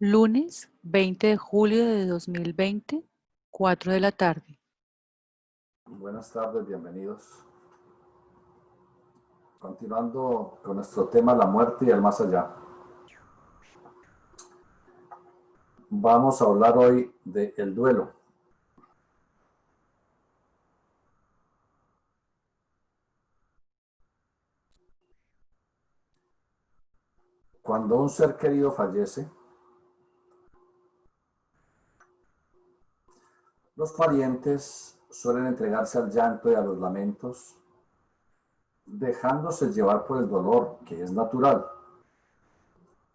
Lunes 20 de julio de 2020, 4 de la tarde. Buenas tardes, bienvenidos. Continuando con nuestro tema, la muerte y el más allá. Vamos a hablar hoy del duelo. Cuando un ser querido fallece, los parientes suelen entregarse al llanto y a los lamentos, dejándose llevar por el dolor, que es natural,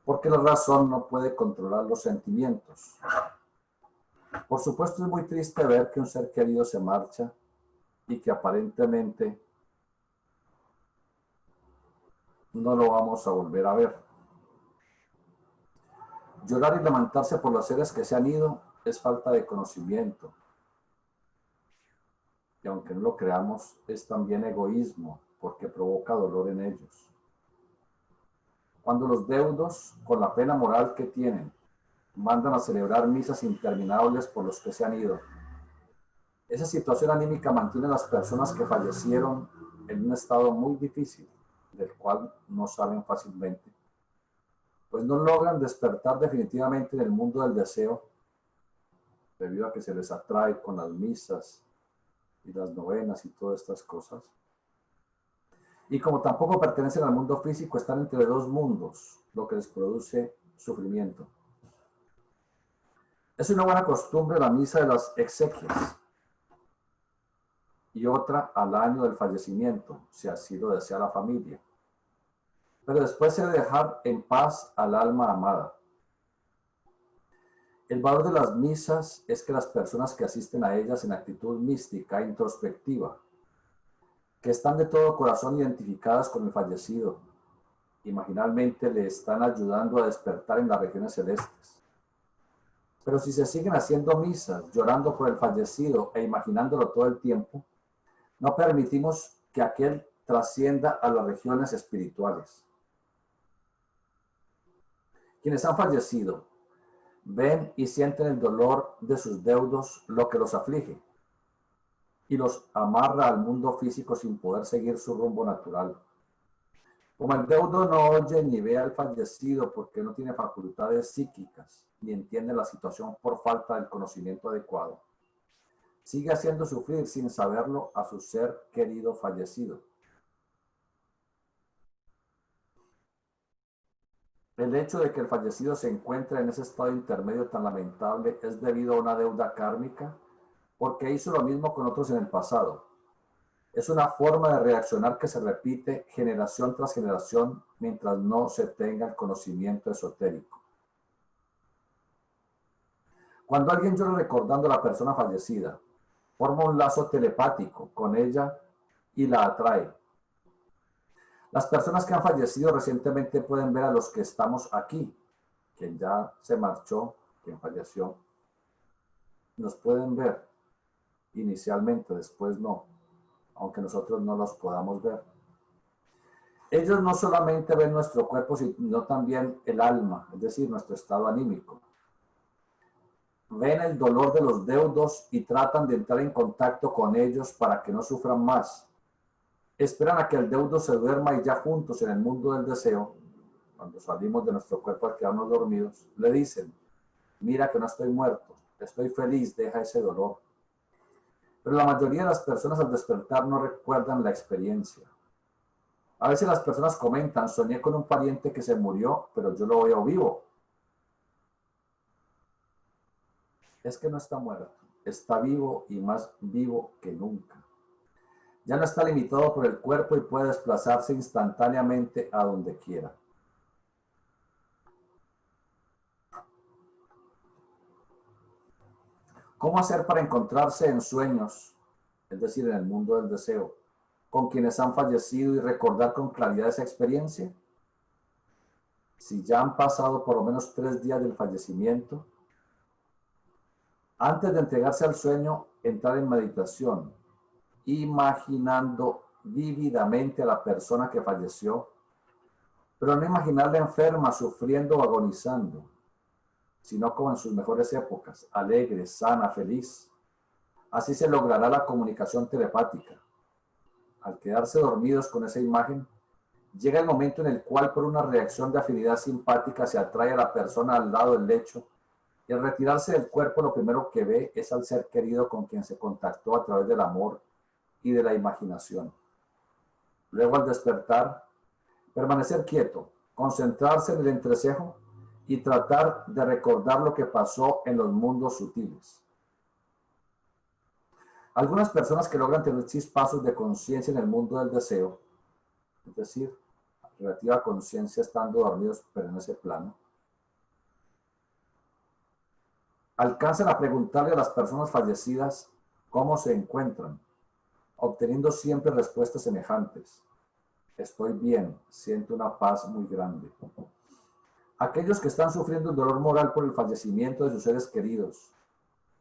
porque la razón no puede controlar los sentimientos. Por supuesto, es muy triste ver que un ser querido se marcha y que aparentemente no lo vamos a volver a ver. Llorar y lamentarse por los seres que se han ido es falta de conocimiento. Y aunque no lo creamos, es también egoísmo, porque provoca dolor en ellos. Cuando los deudos, con la pena moral que tienen, mandan a celebrar misas interminables por los que se han ido, esa situación anímica mantiene a las personas que fallecieron en un estado muy difícil, del cual no salen fácilmente, pues no logran despertar definitivamente en el mundo del deseo, debido a que se les atrae con las misas y las novenas y todas estas cosas. Y como tampoco pertenecen al mundo físico, están entre dos mundos, lo que les produce sufrimiento. Es una buena costumbre la misa de las exequias y otra al año del fallecimiento, si así lo desea la familia. Pero después se debe dejar en paz al alma amada. El valor de las misas es que las personas que asisten a ellas en actitud mística e introspectiva, que están de todo corazón identificadas con el fallecido, imaginalmente le están ayudando a despertar en las regiones celestes. Pero si se siguen haciendo misas, llorando por el fallecido e imaginándolo todo el tiempo, no permitimos que aquel trascienda a las regiones espirituales. Quienes han fallecido ven y sienten el dolor de sus deudos, lo que los aflige y los amarra al mundo físico sin poder seguir su rumbo natural. Como el deudo no oye ni ve al fallecido porque no tiene facultades psíquicas ni entiende la situación por falta del conocimiento adecuado, sigue haciendo sufrir sin saberlo a su ser querido fallecido. El hecho de que el fallecido se encuentre en ese estado intermedio tan lamentable es debido a una deuda kármica, porque hizo lo mismo con otros en el pasado. Es una forma de reaccionar que se repite generación tras generación mientras no se tenga el conocimiento esotérico. Cuando alguien llora recordando a la persona fallecida, forma un lazo telepático con ella y la atrae. Las personas que han fallecido recientemente pueden ver a los que estamos aquí, quien ya se marchó, quien falleció. Nos pueden ver inicialmente, después no, aunque nosotros no los podamos ver. Ellos no solamente ven nuestro cuerpo, sino también el alma, es decir, nuestro estado anímico. Ven el dolor de los deudos y tratan de entrar en contacto con ellos para que no sufran más. Esperan a que el deudo se duerma y ya juntos en el mundo del deseo, cuando salimos de nuestro cuerpo al quedarnos dormidos, le dicen: mira que no estoy muerto, estoy feliz, deja ese dolor. Pero la mayoría de las personas al despertar no recuerdan la experiencia. A veces las personas comentan: soñé con un pariente que se murió, pero yo lo veo vivo. Es que no está muerto, está vivo y más vivo que nunca. Ya no está limitado por el cuerpo y puede desplazarse instantáneamente a donde quiera. ¿Cómo hacer para encontrarse en sueños, es decir, en el mundo del deseo, con quienes han fallecido y recordar con claridad esa experiencia? Si ya han pasado por lo menos 3 días del fallecimiento, antes de entregarse al sueño, entrar en meditación, imaginando vívidamente a la persona que falleció, pero no imaginarla enferma, sufriendo o agonizando. sino como en sus mejores épocas, alegre, sana, feliz. Así se logrará la comunicación telepática. Al quedarse dormidos con esa imagen, llega el momento en el cual por una reacción de afinidad simpática se atrae a la persona al lado del lecho y al retirarse del cuerpo lo primero que ve es al ser querido con quien se contactó a través del amor y de la imaginación. Luego al despertar, permanecer quieto, concentrarse en el entrecejo y tratar de recordar lo que pasó en los mundos sutiles. Algunas personas que logran tener chispazos de conciencia en el mundo del deseo, es decir, relativa conciencia estando dormidos, pero en ese plano, alcanzan a preguntarle a las personas fallecidas cómo se encuentran, obteniendo siempre respuestas semejantes. Estoy bien, siento una paz muy grande. Aquellos que están sufriendo un dolor moral por el fallecimiento de sus seres queridos,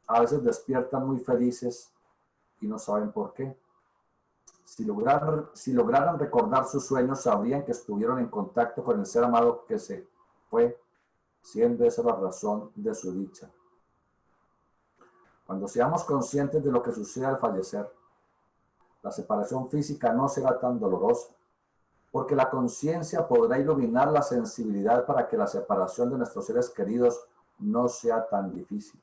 a veces despiertan muy felices y no saben por qué. Si lograran recordar sus sueños, sabrían que estuvieron en contacto con el ser amado que se fue, siendo esa la razón de su dicha. Cuando seamos conscientes de lo que sucede al fallecer, la separación física no será tan dolorosa, porque la conciencia podrá iluminar la sensibilidad para que la separación de nuestros seres queridos no sea tan difícil.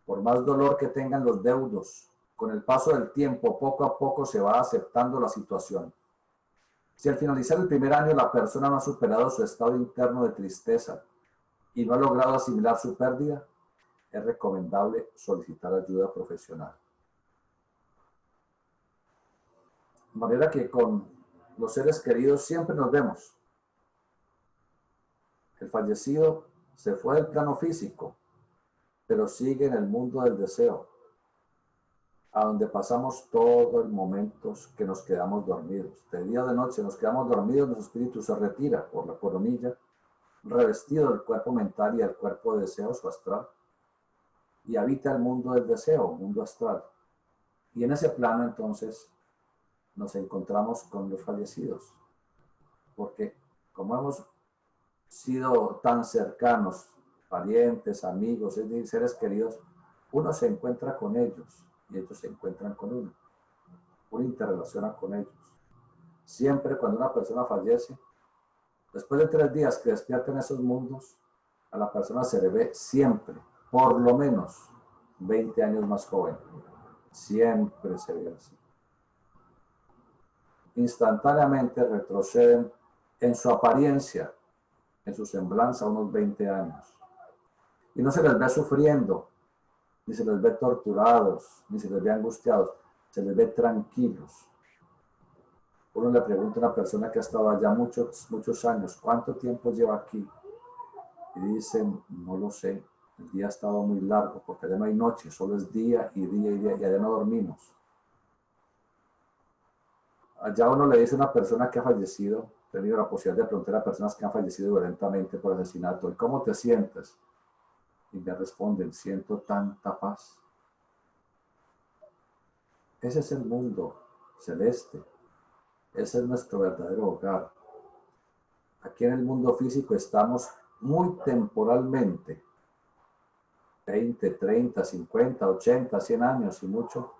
Por más dolor que tengan los deudos, con el paso del tiempo, poco a poco se va aceptando la situación. Si al finalizar el primer año la persona no ha superado su estado interno de tristeza y no ha logrado asimilar su pérdida, es recomendable solicitar ayuda profesional. De manera que con los seres queridos siempre nos vemos. El fallecido se fue del plano físico, pero sigue en el mundo del deseo, a donde pasamos todos los momentos que nos quedamos dormidos. De día o de noche nos quedamos dormidos, nuestro espíritu se retira por la coronilla, revestido del cuerpo mental y del cuerpo de deseos o astral, y habita el mundo del deseo, mundo astral. Y en ese plano entonces nos encontramos con los fallecidos, porque como hemos sido tan cercanos, parientes, amigos, es decir, seres queridos, uno se encuentra con ellos y ellos se encuentran con uno. Uno interrelaciona con ellos. Siempre cuando una persona fallece, después de 3 días que despierta en esos mundos, a la persona se le ve siempre, por lo menos, 20 años más joven. Siempre se ve así. Instantáneamente retroceden en su apariencia, en su semblanza, unos 20 años. Y no se les ve sufriendo, ni se les ve torturados, ni se les ve angustiados, se les ve tranquilos. Uno le pregunta a una persona que ha estado allá muchos años, ¿cuánto tiempo lleva aquí? Y dicen, no lo sé, el día ha estado muy largo, porque allá no hay noche, solo es día y día y día, y allá no dormimos. Allá uno le dice a una persona que ha fallecido, he tenido la posibilidad de preguntar a personas que han fallecido violentamente por asesinato, ¿y cómo te sientes? Y me responden, siento tanta paz. Ese es el mundo celeste. Ese es nuestro verdadero hogar. Aquí en el mundo físico estamos muy temporalmente, 20, 30, 50, 80, 100 años y mucho.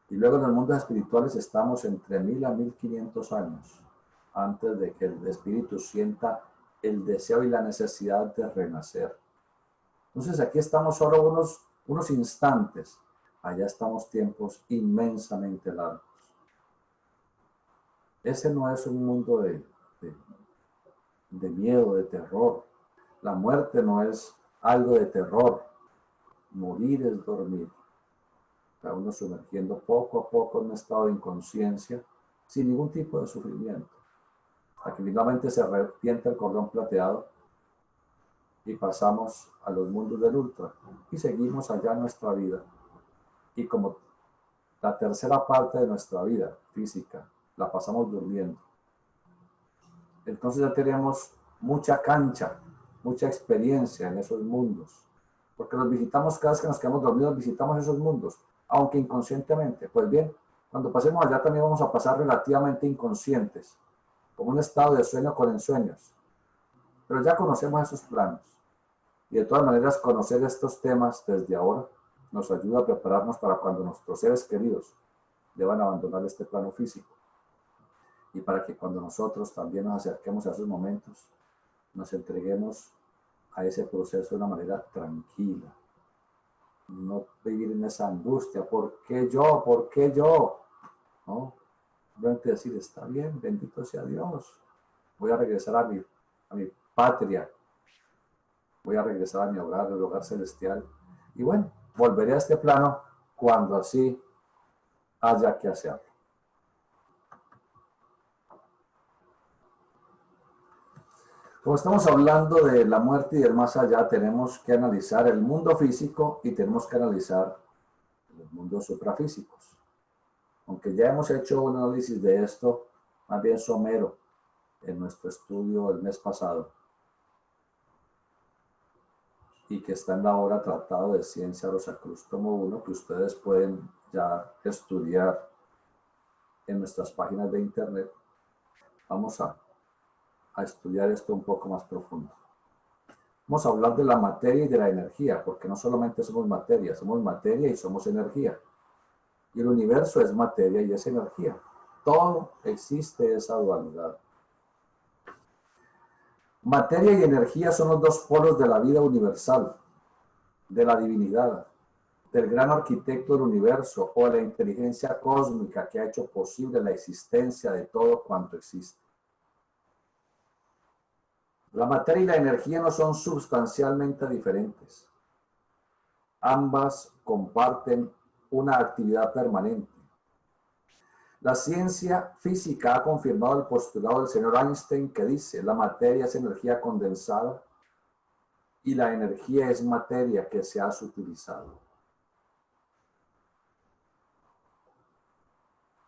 Y luego en los mundos espirituales estamos entre 1000 a 1500 años antes de que el espíritu sienta el deseo y la necesidad de renacer. Entonces aquí estamos solo unos instantes. Allá estamos tiempos inmensamente largos. Ese no es un mundo de miedo, de terror. La muerte no es algo de terror. Morir es dormir. Está uno sumergiendo poco a poco en un estado de inconsciencia, sin ningún tipo de sufrimiento. Hasta que finalmente se arrepienta el cordón plateado y pasamos a los mundos del ultra y seguimos allá nuestra vida. Y como la tercera parte de nuestra vida física la pasamos durmiendo, entonces ya tenemos mucha cancha, mucha experiencia en esos mundos, porque los visitamos cada vez que nos quedamos dormidos, visitamos esos mundos, aunque inconscientemente. Pues bien, cuando pasemos allá también vamos a pasar relativamente inconscientes, como un estado de sueño con ensueños, pero ya conocemos esos planos. Y de todas maneras, conocer estos temas desde ahora nos ayuda a prepararnos para cuando nuestros seres queridos deban abandonar este plano físico. Y para que cuando nosotros también nos acerquemos a esos momentos, nos entreguemos a ese proceso de una manera tranquila. No vivir en esa angustia, ¿por qué yo? ¿Por qué yo? ¿No? Simplemente decir, está bien, bendito sea Dios. Voy a regresar a mi patria. Voy a regresar a mi hogar, el hogar celestial. Y bueno, volveré a este plano cuando así haya que hacerlo. Como estamos hablando de la muerte y del más allá, tenemos que analizar el mundo físico y tenemos que analizar los mundos suprafísicos. Aunque ya hemos hecho un análisis de esto, más bien somero, en nuestro estudio el mes pasado, y que está en la obra Tratado de Ciencia Rosacruz, tomo 1, que ustedes pueden ya estudiar en nuestras páginas de internet. Vamos a estudiar esto un poco más profundo. Vamos a hablar de la materia y de la energía, porque no solamente somos materia y somos energía. Y el universo es materia y es energía. Todo existe esa dualidad. Materia y energía son los dos polos de la vida universal, de la divinidad, del gran arquitecto del universo o la inteligencia cósmica que ha hecho posible la existencia de todo cuanto existe. La materia y la energía no son sustancialmente diferentes. Ambas comparten una actividad permanente. La ciencia física ha confirmado el postulado del señor Einstein que dice: la materia es energía condensada y la energía es materia que se ha sutilizado.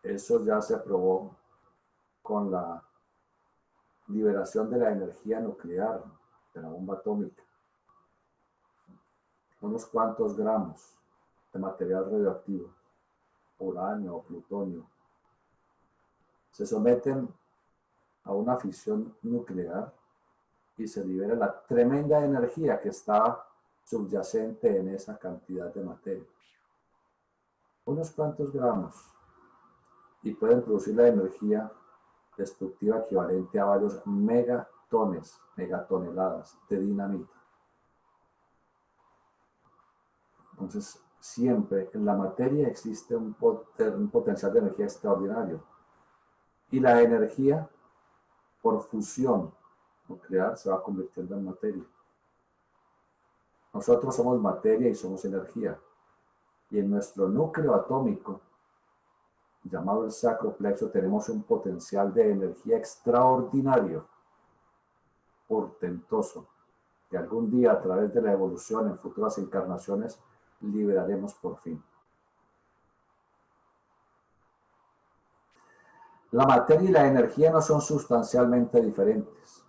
Eso ya se probó con la liberación de la energía nuclear, de la bomba atómica. Unos cuantos gramos de material radioactivo, uranio o plutonio, se someten a una fisión nuclear y se libera la tremenda energía que está subyacente en esa cantidad de materia. Unos cuantos gramos, y pueden producir la energía destructiva equivalente a varios megatoneladas de dinamita. Entonces, siempre en la materia existe un potencial de energía extraordinario. Y la energía, por fusión nuclear, se va convirtiendo en materia. Nosotros somos materia y somos energía. Y en nuestro núcleo atómico, llamado el sacroplexo, tenemos un potencial de energía extraordinario, portentoso, que algún día a través de la evolución en futuras encarnaciones liberaremos por fin. La materia y la energía no son sustancialmente diferentes.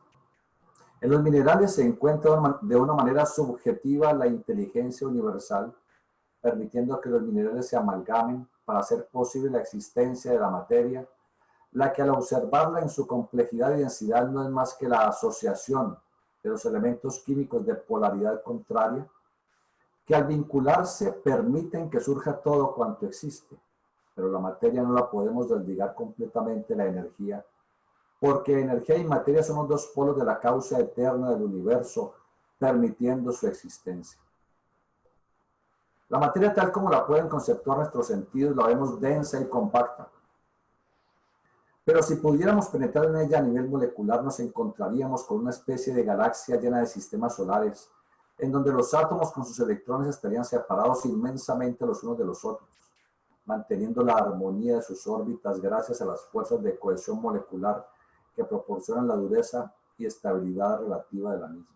En los minerales se encuentra de una manera subjetiva la inteligencia universal, permitiendo que los minerales se amalgamen para hacer posible la existencia de la materia, la que al observarla en su complejidad y densidad no es más que la asociación de los elementos químicos de polaridad contraria, que al vincularse permiten que surja todo cuanto existe. Pero la materia no la podemos desligar completamente de la energía, porque energía y materia son los dos polos de la causa eterna del universo, permitiendo su existencia. La materia tal como la pueden conceptuar nuestros sentidos la vemos densa y compacta. Pero si pudiéramos penetrar en ella a nivel molecular, nos encontraríamos con una especie de galaxia llena de sistemas solares, en donde los átomos con sus electrones estarían separados inmensamente los unos de los otros, manteniendo la armonía de sus órbitas gracias a las fuerzas de cohesión molecular que proporcionan la dureza y estabilidad relativa de la misma.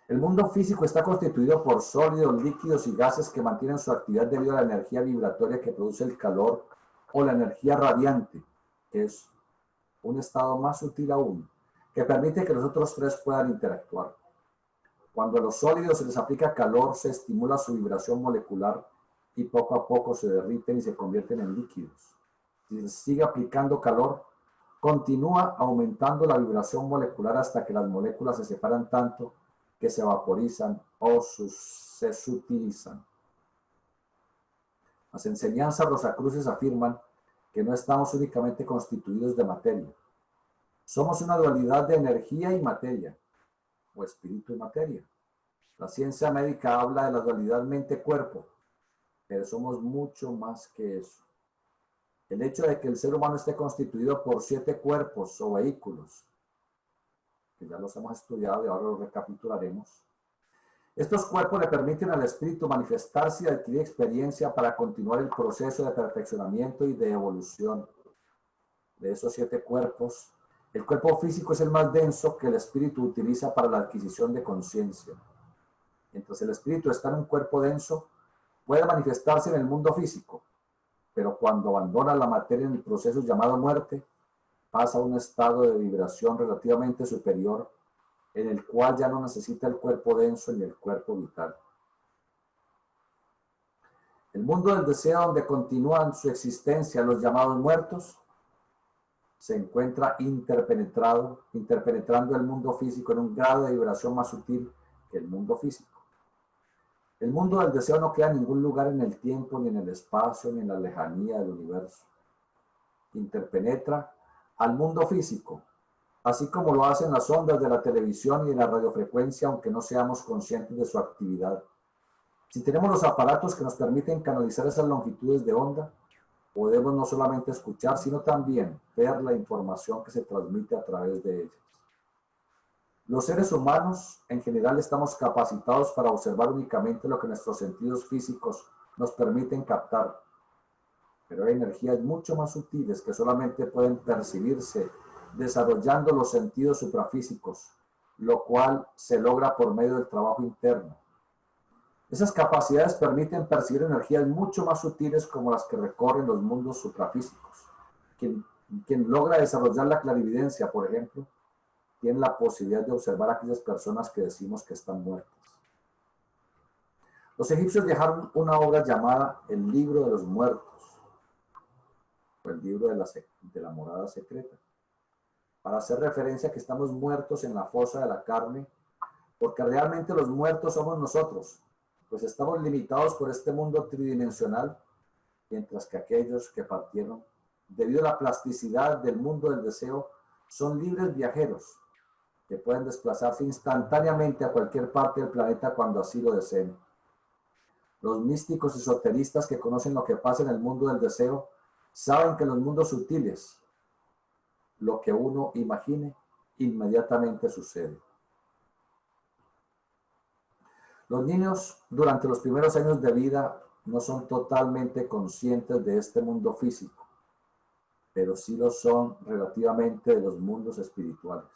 El mundo físico está constituido por sólidos, líquidos y gases que mantienen su actividad debido a la energía vibratoria que produce el calor o la energía radiante, que es un estado más sutil aún, que permite que los otros tres puedan interactuar. Cuando a los sólidos se les aplica calor, se estimula su vibración molecular y poco a poco se derriten y se convierten en líquidos. Si se sigue aplicando calor, continúa aumentando la vibración molecular hasta que las moléculas se separan tanto que se vaporizan o se sutilizan. Las enseñanzas rosacruces afirman que no estamos únicamente constituidos de materia. Somos una dualidad de energía y materia, o espíritu y materia. La ciencia médica habla de la dualidad mente-cuerpo, pero somos mucho más que eso. El hecho de que el ser humano esté constituido por 7 cuerpos o vehículos, que ya los hemos estudiado y ahora los recapitularemos. Estos cuerpos le permiten al espíritu manifestarse y adquirir experiencia para continuar el proceso de perfeccionamiento y de evolución. De esos 7 cuerpos, el cuerpo físico es el más denso que el espíritu utiliza para la adquisición de conciencia. Mientras el espíritu está en un cuerpo denso, puede manifestarse en el mundo físico, pero cuando abandona la materia en el proceso llamado muerte, pasa a un estado de vibración relativamente superior, en el cual ya no necesita el cuerpo denso ni el cuerpo vital. El mundo del deseo, donde continúan su existencia los llamados muertos, se encuentra interpenetrando el mundo físico en un grado de vibración más sutil que el mundo físico. El mundo del deseo no queda en ningún lugar en el tiempo, ni en el espacio, ni en la lejanía del universo. Interpenetra al mundo físico, así como lo hacen las ondas de la televisión y de la radiofrecuencia, aunque no seamos conscientes de su actividad. Si tenemos los aparatos que nos permiten canalizar esas longitudes de onda, podemos no solamente escuchar, sino también ver la información que se transmite a través de ellas. Los seres humanos, en general, estamos capacitados para observar únicamente lo que nuestros sentidos físicos nos permiten captar. Pero hay energías mucho más sutiles que solamente pueden percibirse desarrollando los sentidos suprafísicos, lo cual se logra por medio del trabajo interno. Esas capacidades permiten percibir energías mucho más sutiles como las que recorren los mundos suprafísicos. Quien logra desarrollar la clarividencia, por ejemplo, tiene la posibilidad de observar a aquellas personas que decimos que están muertas. Los egipcios dejaron una obra llamada el Libro de los Muertos, o el Libro de la Morada Secreta, para hacer referencia a que estamos muertos en la fosa de la carne, porque realmente los muertos somos nosotros, pues estamos limitados por este mundo tridimensional, mientras que aquellos que partieron, debido a la plasticidad del mundo del deseo, son libres viajeros, que pueden desplazarse instantáneamente a cualquier parte del planeta cuando así lo deseen. Los místicos esoteristas que conocen lo que pasa en el mundo del deseo, saben que en los mundos sutiles, lo que uno imagine, inmediatamente sucede. Los niños, durante los primeros años de vida, no son totalmente conscientes de este mundo físico, pero sí lo son relativamente de los mundos espirituales.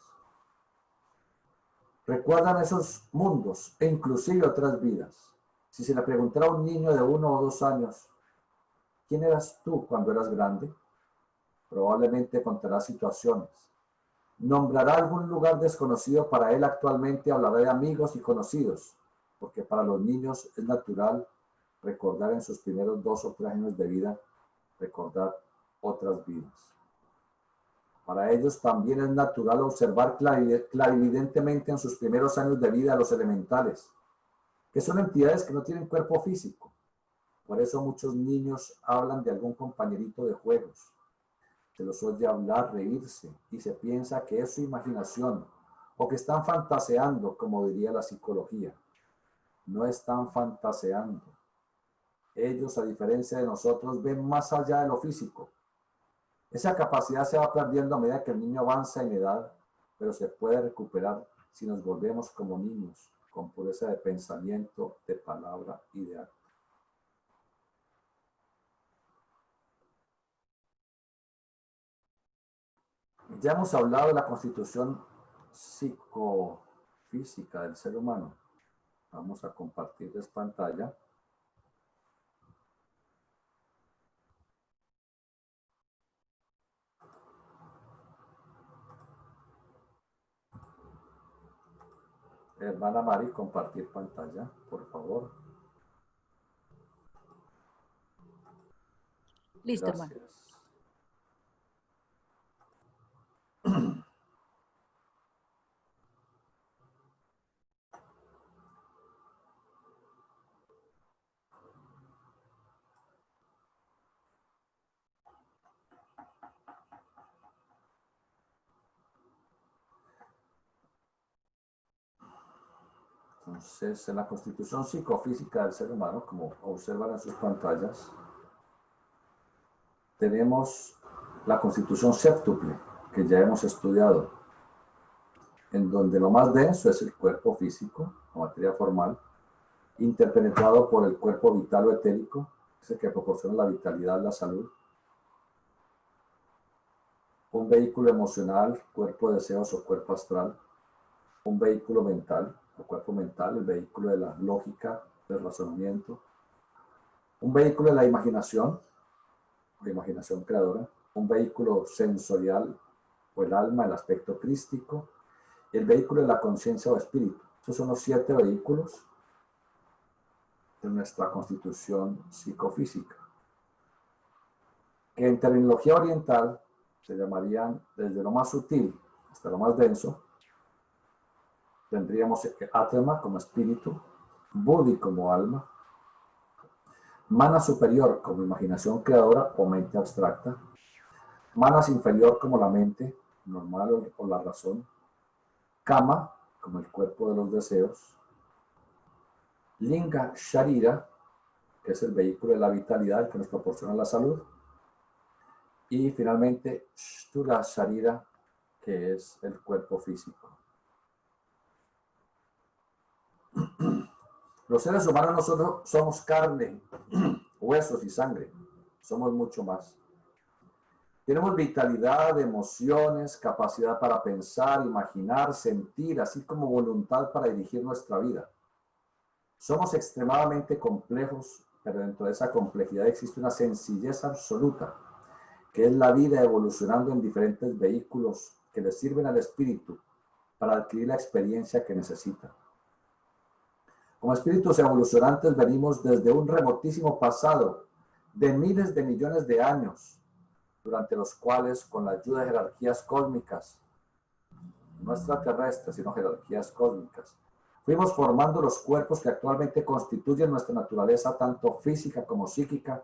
Recuerdan esos mundos e inclusive otras vidas. Si se le preguntara a un niño de 1 o 2 años, ¿quién eras tú cuando eras grande? Probablemente contará situaciones. Nombrará algún lugar desconocido para él actualmente, hablará de amigos y conocidos, porque para los niños es natural recordar en sus primeros 2 o 3 años de vida, recordar otras vidas. Para ellos también es natural observar clarividentemente en sus primeros años de vida a los elementales, que son entidades que no tienen cuerpo físico. Por eso muchos niños hablan de algún compañerito de juegos. Se los oye hablar, reírse, y se piensa que es su imaginación, o que están fantaseando, como diría la psicología. No están fantaseando. Ellos, a diferencia de nosotros, ven más allá de lo físico. Esa capacidad se va perdiendo a medida que el niño avanza en edad, pero se puede recuperar si nos volvemos como niños, con pureza de pensamiento, de palabra y de acto. Ya hemos hablado de la constitución psicofísica del ser humano. Vamos a compartirles pantalla. Hermana Mari, compartir pantalla, por favor. Listo, hermano. Gracias. Entonces, en la constitución psicofísica del ser humano, como observan en sus pantallas, tenemos la constitución séptuple, que ya hemos estudiado, en donde lo más denso es el cuerpo físico, la materia formal, interpenetrado por el cuerpo vital o etérico, es el que proporciona la vitalidad, la salud, un vehículo emocional, cuerpo de deseos o cuerpo astral, un vehículo mental o cuerpo mental, el vehículo de la lógica, del razonamiento, un vehículo de la imaginación, de imaginación creadora, un vehículo sensorial o el alma, el aspecto crístico, y el vehículo de la conciencia o espíritu. Esos son los 7 vehículos de nuestra constitución psicofísica, que en terminología oriental se llamarían desde lo más sutil hasta lo más denso. Tendríamos Atma como espíritu, Buddhi como alma, Manas superior como imaginación creadora o mente abstracta, Manas inferior como la mente normal o la razón, Kama como el cuerpo de los deseos, Linga Sharira, que es el vehículo de la vitalidad que nos proporciona la salud, y finalmente Sthula Sharira, que es el cuerpo físico. Los seres humanos no solo somos carne, huesos y sangre, somos mucho más. Tenemos vitalidad, emociones, capacidad para pensar, imaginar, sentir, así como voluntad para dirigir nuestra vida. Somos extremadamente complejos, pero dentro de esa complejidad existe una sencillez absoluta, que es la vida evolucionando en diferentes vehículos que le sirven al espíritu para adquirir la experiencia que necesita. Como espíritus evolucionantes venimos desde un remotísimo pasado de miles de millones de años, durante los cuales, con la ayuda de jerarquías cósmicas, no extraterrestres, sino jerarquías cósmicas, fuimos formando los cuerpos que actualmente constituyen nuestra naturaleza, tanto física como psíquica,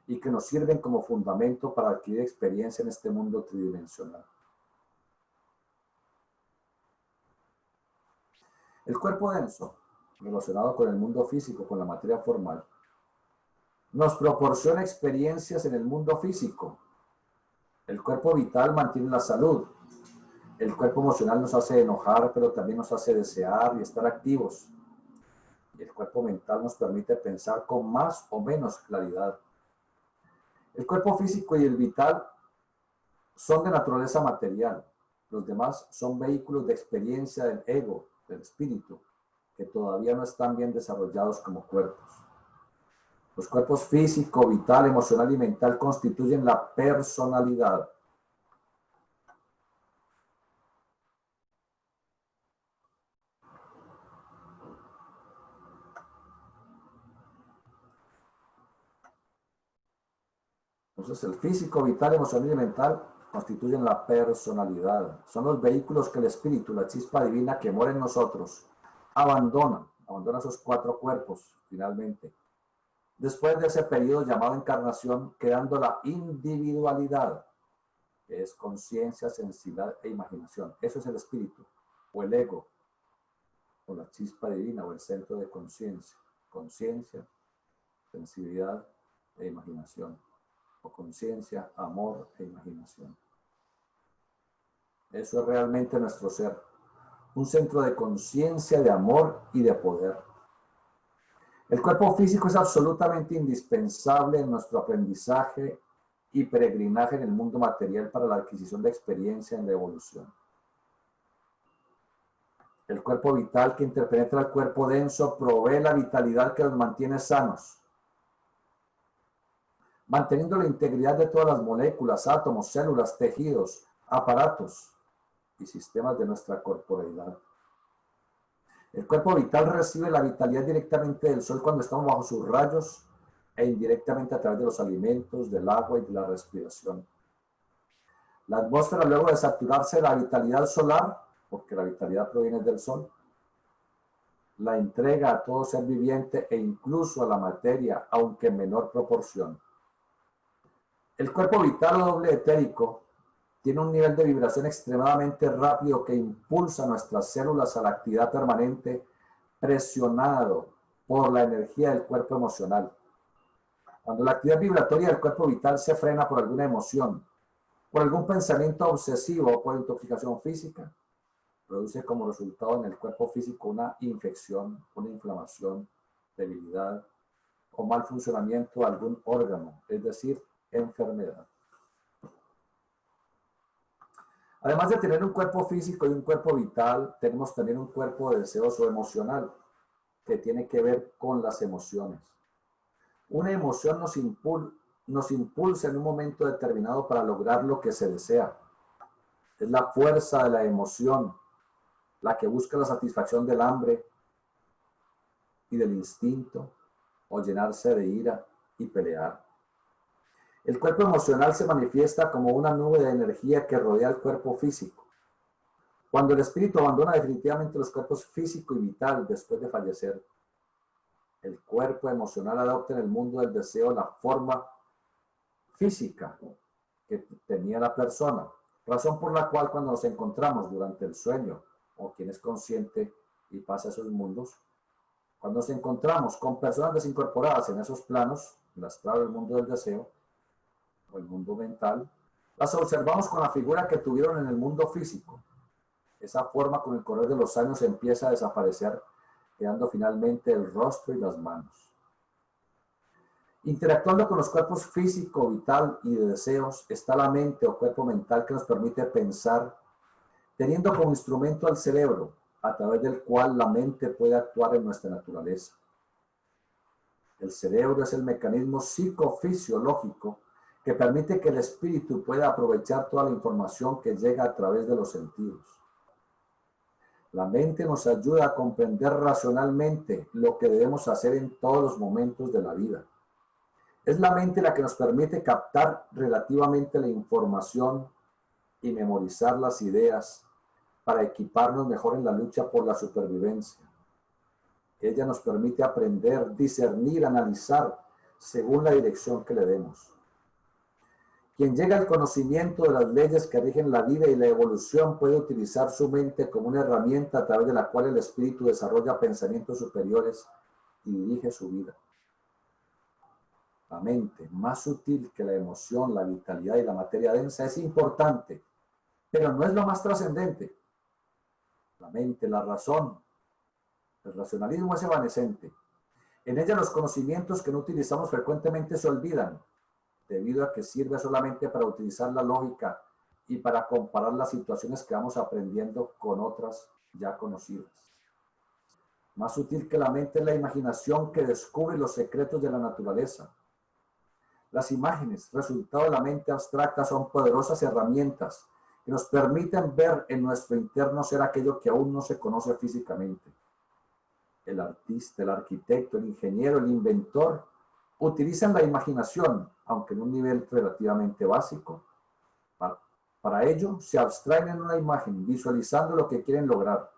y que nos sirven como fundamento para adquirir experiencia en este mundo tridimensional. El cuerpo denso, relacionado con el mundo físico, con la materia formal, nos proporciona experiencias en el mundo físico. El cuerpo vital mantiene la salud. El cuerpo emocional nos hace enojar, pero también nos hace desear y estar activos. Y el cuerpo mental nos permite pensar con más o menos claridad. El cuerpo físico y el vital son de naturaleza material. Los demás son vehículos de experiencia del ego, del espíritu, que todavía no están bien desarrollados como cuerpos. Los cuerpos físico, vital, emocional y mental constituyen la personalidad. Entonces, el físico, vital, emocional y mental constituyen la personalidad. Son los vehículos que el espíritu, la chispa divina que mora en nosotros, abandona esos 4 cuerpos, finalmente. Después de ese periodo llamado encarnación, quedando la individualidad, que es conciencia, sensibilidad e imaginación. Eso es el espíritu, o el ego, o la chispa divina, o el centro de conciencia. Conciencia, sensibilidad e imaginación. O conciencia, amor e imaginación. Eso es realmente nuestro ser. Un centro de conciencia, de amor y de poder. El cuerpo físico es absolutamente indispensable en nuestro aprendizaje y peregrinaje en el mundo material para la adquisición de experiencia en la evolución. El cuerpo vital que interpenetra el cuerpo denso provee la vitalidad que los mantiene sanos, manteniendo la integridad de todas las moléculas, átomos, células, tejidos, aparatos y sistemas de nuestra corporeidad. El cuerpo vital recibe la vitalidad directamente del sol cuando estamos bajo sus rayos e indirectamente a través de los alimentos, del agua y de la respiración. La atmósfera, luego de saturarse de la vitalidad solar, porque la vitalidad proviene del sol, la entrega a todo ser viviente e incluso a la materia, aunque en menor proporción. El cuerpo vital o doble etérico tiene un nivel de vibración extremadamente rápido que impulsa nuestras células a la actividad permanente presionado por la energía del cuerpo emocional. Cuando la actividad vibratoria del cuerpo vital se frena por alguna emoción, por algún pensamiento obsesivo o por intoxicación física, produce como resultado en el cuerpo físico una infección, una inflamación, debilidad o mal funcionamiento de algún órgano, es decir, enfermedad. Además de tener un cuerpo físico y un cuerpo vital, tenemos también un cuerpo de deseos o emocional, que tiene que ver con las emociones. Una emoción nos impulsa en un momento determinado para lograr lo que se desea. Es la fuerza de la emoción la que busca la satisfacción del hambre y del instinto, o llenarse de ira y pelear. El cuerpo emocional se manifiesta como una nube de energía que rodea el cuerpo físico. Cuando el espíritu abandona definitivamente los cuerpos físico y vital después de fallecer, el cuerpo emocional adopta en el mundo del deseo la forma física que tenía la persona, razón por la cual cuando nos encontramos durante el sueño, o quien es consciente y pasa a esos mundos, cuando nos encontramos con personas desincorporadas en esos planos, el astral, el mundo del deseo, o el mundo mental, las observamos con la figura que tuvieron en el mundo físico. Esa forma con el correr de los años empieza a desaparecer, quedando finalmente el rostro y las manos. Interactuando con los cuerpos físico, vital y de deseos, está la mente o cuerpo mental que nos permite pensar, teniendo como instrumento al cerebro, a través del cual la mente puede actuar en nuestra naturaleza. El cerebro es el mecanismo psicofisiológico que permite que el espíritu pueda aprovechar toda la información que llega a través de los sentidos. La mente nos ayuda a comprender racionalmente lo que debemos hacer en todos los momentos de la vida. Es la mente la que nos permite captar relativamente la información y memorizar las ideas para equiparnos mejor en la lucha por la supervivencia. Ella nos permite aprender, discernir, analizar según la dirección que le demos. Quien llega al conocimiento de las leyes que rigen la vida y la evolución puede utilizar su mente como una herramienta a través de la cual el espíritu desarrolla pensamientos superiores y dirige su vida. La mente, más sutil que la emoción, la vitalidad y la materia densa, es importante, pero no es lo más trascendente. La mente, la razón, el racionalismo es evanescente. En ella los conocimientos que no utilizamos frecuentemente se olvidan, debido a que sirve solamente para utilizar la lógica y para comparar las situaciones que vamos aprendiendo con otras ya conocidas. Más sutil que la mente es la imaginación que descubre los secretos de la naturaleza. Las imágenes, resultado de la mente abstracta, son poderosas herramientas que nos permiten ver en nuestro interno ser aquello que aún no se conoce físicamente. El artista, el arquitecto, el ingeniero, el inventor utilizan la imaginación, aunque en un nivel relativamente básico. Para ello, se abstraen en una imagen, visualizando lo que quieren lograr.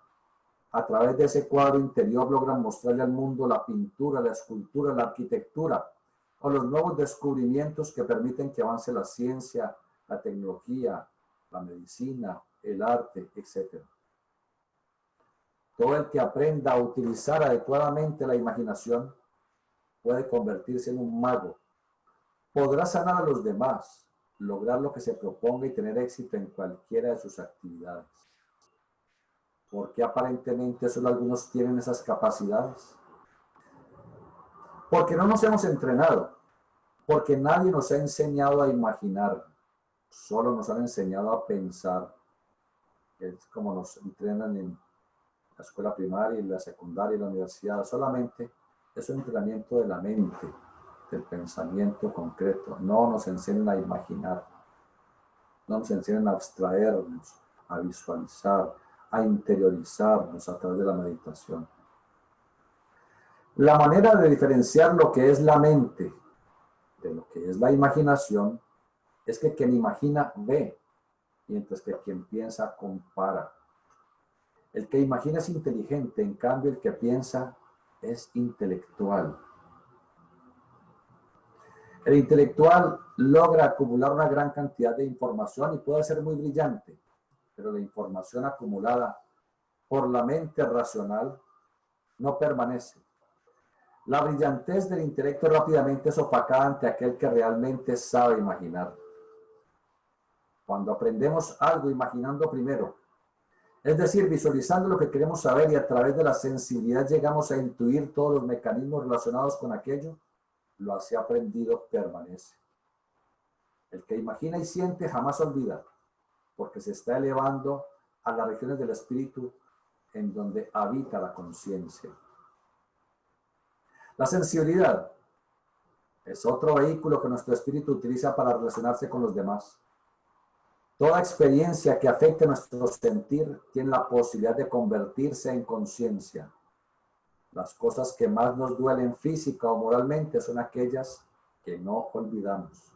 A través de ese cuadro interior logran mostrarle al mundo la pintura, la escultura, la arquitectura, o los nuevos descubrimientos que permiten que avance la ciencia, la tecnología, la medicina, el arte, etc. Todo el que aprenda a utilizar adecuadamente la imaginación puede convertirse en un mago. Podrá sanar a los demás, lograr lo que se proponga y tener éxito en cualquiera de sus actividades. ¿Por qué aparentemente solo algunos tienen esas capacidades? Porque no nos hemos entrenado, porque nadie nos ha enseñado a imaginar, solo nos han enseñado a pensar. Es como nos entrenan en la escuela primaria, y la secundaria y la universidad. Solamente es un entrenamiento de la mente, del pensamiento concreto. No nos enseñan a imaginar, no nos enseñan a abstraernos, a visualizar, a interiorizarnos a través de la meditación. La manera de diferenciar lo que es la mente de lo que es la imaginación es que quien imagina ve, mientras que quien piensa compara. El que imagina es inteligente, en cambio el que piensa es intelectual. El intelectual logra acumular una gran cantidad de información y puede ser muy brillante, pero la información acumulada por la mente racional no permanece. La brillantez del intelecto rápidamente es opacada ante aquel que realmente sabe imaginar. Cuando aprendemos algo imaginando primero, es decir, visualizando lo que queremos saber y a través de la sensibilidad llegamos a intuir todos los mecanismos relacionados con aquello, lo así aprendido permanece. El que imagina y siente jamás olvida, porque se está elevando a las regiones del espíritu en donde habita la conciencia. La sensibilidad es otro vehículo que nuestro espíritu utiliza para relacionarse con los demás. Toda experiencia que afecte nuestro sentir tiene la posibilidad de convertirse en conciencia. Las cosas que más nos duelen física o moralmente son aquellas que no olvidamos.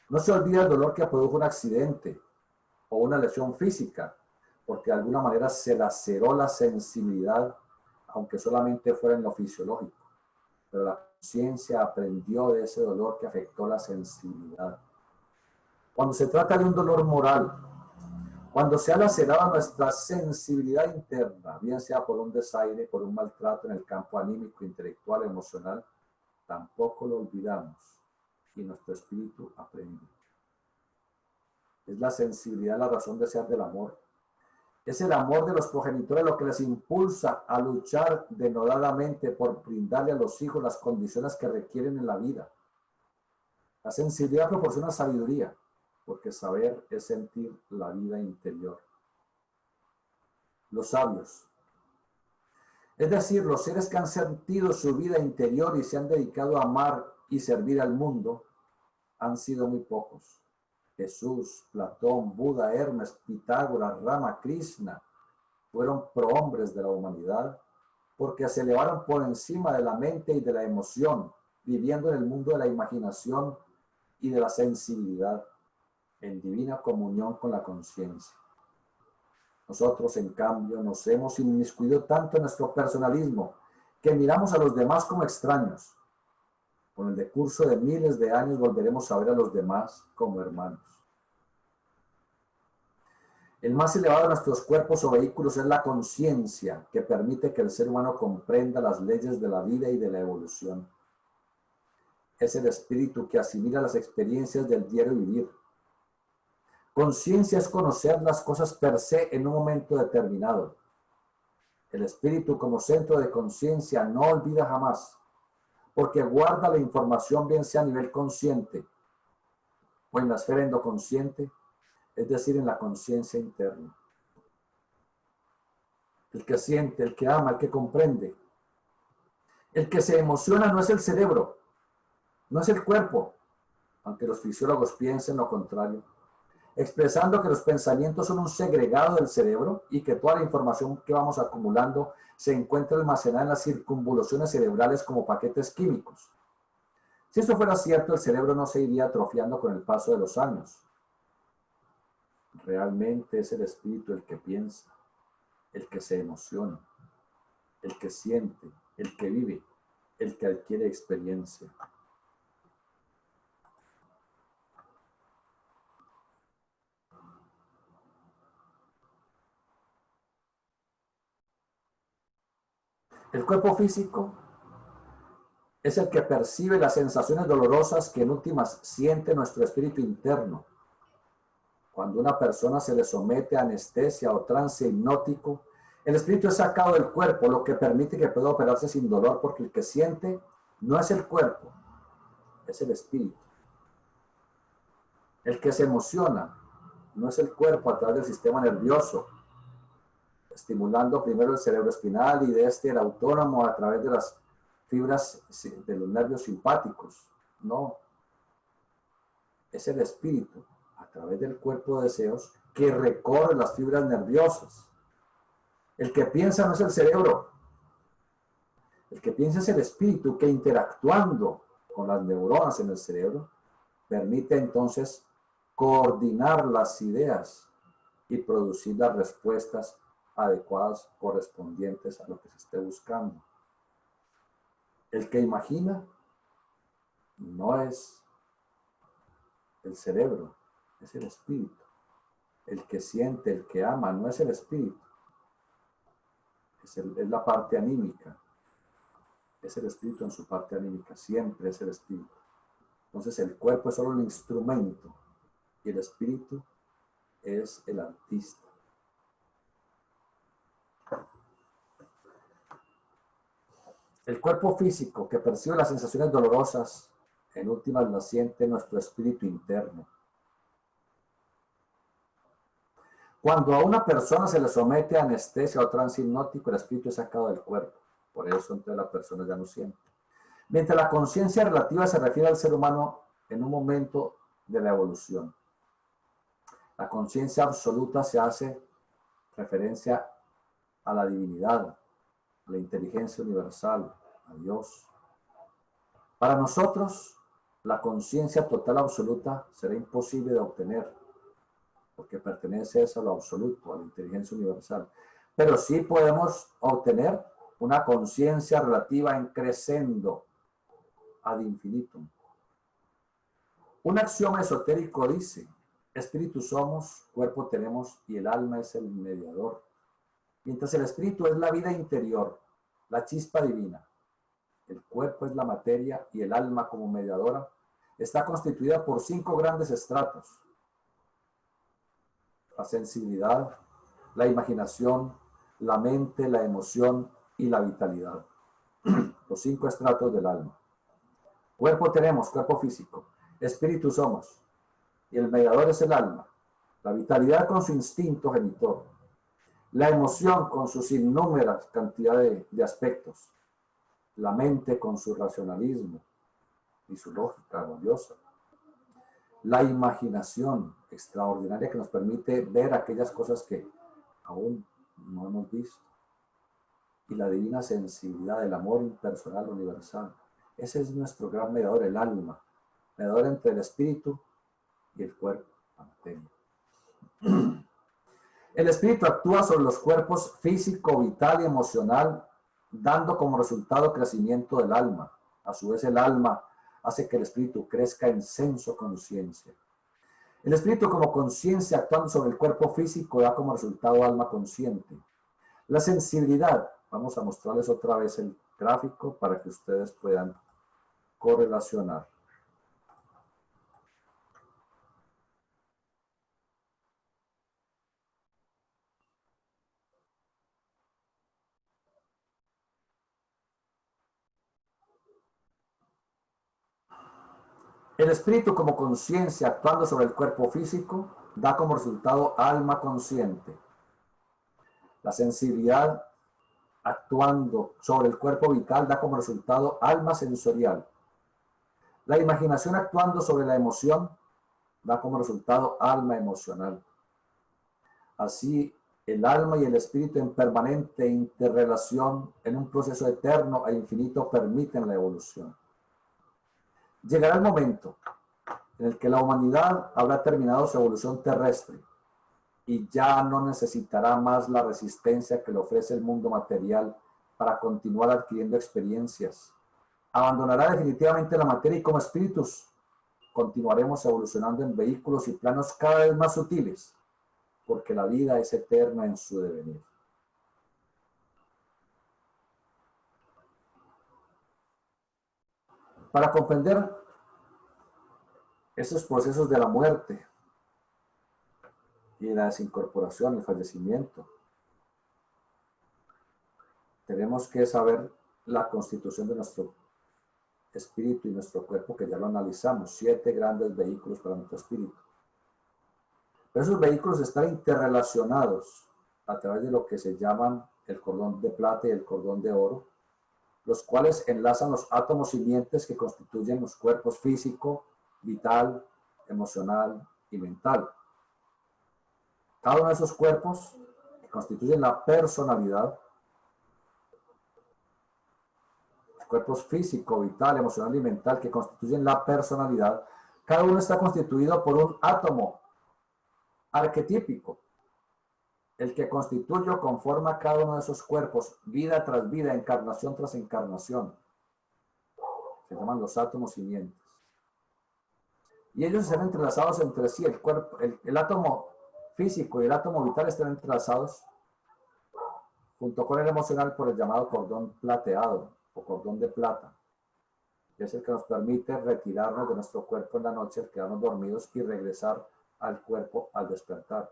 No se olvida el dolor que produjo un accidente o una lesión física, porque de alguna manera se laceró la sensibilidad, aunque solamente fuera en lo fisiológico. Pero la conciencia aprendió de ese dolor que afectó la sensibilidad. Cuando se trata de un dolor moral, cuando se ha lacerado nuestra sensibilidad interna, bien sea por un desaire, por un maltrato en el campo anímico, intelectual, emocional, tampoco lo olvidamos y nuestro espíritu aprende. Es la sensibilidad la razón de ser del amor. Es el amor de los progenitores lo que les impulsa a luchar denodadamente por brindarle a los hijos las condiciones que requieren en la vida. La sensibilidad proporciona sabiduría, porque saber es sentir la vida interior. Los sabios, es decir, los seres que han sentido su vida interior y se han dedicado a amar y servir al mundo, han sido muy pocos. Jesús, Platón, Buda, Hermes, Pitágoras, Rama, Krishna, fueron prohombres de la humanidad porque se elevaron por encima de la mente y de la emoción, viviendo en el mundo de la imaginación y de la sensibilidad, en divina comunión con la conciencia. Nosotros, en cambio, nos hemos inmiscuido tanto en nuestro personalismo que miramos a los demás como extraños. Con el decurso de miles de años volveremos a ver a los demás como hermanos. El más elevado de nuestros cuerpos o vehículos es la conciencia, que permite que el ser humano comprenda las leyes de la vida y de la evolución. Es el espíritu que asimila las experiencias del diario vivir. Conciencia es conocer las cosas per se en un momento determinado. El espíritu como centro de conciencia no olvida jamás, porque guarda la información bien sea a nivel consciente o en la esfera endoconsciente, es decir, en la conciencia interna. El que siente, el que ama, el que comprende. El que se emociona no es el cerebro, no es el cuerpo, aunque los fisiólogos piensen lo contrario, expresando que los pensamientos son un segregado del cerebro y que toda la información que vamos acumulando se encuentra almacenada en las circunvoluciones cerebrales como paquetes químicos. Si eso fuera cierto, el cerebro no se iría atrofiando con el paso de los años. Realmente es el espíritu el que piensa, el que se emociona, el que siente, el que vive, el que adquiere experiencia. El cuerpo físico es el que percibe las sensaciones dolorosas que en últimas siente nuestro espíritu interno. Cuando una persona se le somete a anestesia o trance hipnótico, el espíritu es sacado del cuerpo, lo que permite que pueda operarse sin dolor, porque el que siente no es el cuerpo, es el espíritu. El que se emociona no es el cuerpo a través del sistema nervioso, estimulando primero el cerebro espinal y de este el autónomo a través de las fibras de los nervios simpáticos. No, es el espíritu a través del cuerpo de deseos que recorre las fibras nerviosas. El que piensa no es el cerebro, el que piensa es el espíritu que interactuando con las neuronas en el cerebro permite entonces coordinar las ideas y producir las respuestas adecuadas correspondientes a lo que se esté buscando. El que imagina no es el cerebro, es el espíritu. El que siente, el que ama, no es el espíritu, es la parte anímica. Es el espíritu en su parte anímica, siempre es el espíritu. Entonces el cuerpo es solo un instrumento y el espíritu es el artista. El cuerpo físico que percibe las sensaciones dolorosas, en últimas las siente nuestro espíritu interno. Cuando a una persona se le somete a anestesia o trance hipnótico, el espíritu es sacado del cuerpo. Por eso entonces la persona ya no siente. Mientras la conciencia relativa se refiere al ser humano en un momento de la evolución. La conciencia absoluta se hace referencia a la divinidad, a la inteligencia universal, a Dios. Para nosotros, la conciencia total absoluta será imposible de obtener, porque pertenece a lo absoluto, a la inteligencia universal. Pero sí podemos obtener una conciencia relativa en crescendo ad infinitum. Un axioma esotérico dice: espíritu somos, cuerpo tenemos y el alma es el mediador. Mientras el espíritu es la vida interior, la chispa divina, el cuerpo es la materia y el alma como mediadora está constituida por 5 grandes estratos: la sensibilidad, la imaginación, la mente, la emoción y la vitalidad. Los 5 estratos del alma. Cuerpo tenemos, cuerpo físico. Espíritu somos. Y el mediador es el alma. La vitalidad con su instinto genitor. La emoción con sus innúmeras cantidades de aspectos. La mente con su racionalismo y su lógica armoniosa. La imaginación extraordinaria que nos permite ver aquellas cosas que aún no hemos visto. Y la divina sensibilidad del amor impersonal universal. Ese es nuestro gran mediador, el alma. Mediador entre el espíritu y el cuerpo, la materia. El espíritu actúa sobre los cuerpos físico, vital y emocional, dando como resultado crecimiento del alma. A su vez, el alma hace que el espíritu crezca en senso conciencia. El espíritu como conciencia actuando sobre el cuerpo físico da como resultado alma consciente. La sensibilidad, vamos a mostrarles otra vez el gráfico para que ustedes puedan correlacionar. El espíritu como conciencia actuando sobre el cuerpo físico da como resultado alma consciente. La sensibilidad actuando sobre el cuerpo vital da como resultado alma sensorial. La imaginación actuando sobre la emoción da como resultado alma emocional. Así, el alma y el espíritu en permanente interrelación en un proceso eterno e infinito permiten la evolución. Llegará el momento en el que la humanidad habrá terminado su evolución terrestre y ya no necesitará más la resistencia que le ofrece el mundo material para continuar adquiriendo experiencias. Abandonará definitivamente la materia y como espíritus continuaremos evolucionando en vehículos y planos cada vez más sutiles, porque la vida es eterna en su devenir. Para comprender esos procesos de la muerte y la desincorporación, el fallecimiento, tenemos que saber la constitución de nuestro espíritu y nuestro cuerpo, que ya lo analizamos, 7 grandes vehículos para nuestro espíritu. Pero esos vehículos están interrelacionados a través de lo que se llaman el cordón de plata y el cordón de oro, los cuales enlazan los átomos simientes que constituyen los cuerpos físico, vital, emocional y mental. Cada uno de esos cuerpos que constituyen la personalidad, los cuerpos físico, vital, emocional y mental que constituyen la personalidad, cada uno está constituido por un átomo arquetípico, el que constituye o conforma cada uno de esos cuerpos, vida tras vida, encarnación tras encarnación. Se llaman los átomos simientes. Y ellos están entrelazados entre sí. El átomo físico y el átomo vital están entrelazados junto con el emocional por el llamado cordón plateado o cordón de plata, que es el que nos permite retirarnos de nuestro cuerpo en la noche, al quedarnos dormidos y regresar al cuerpo al despertar.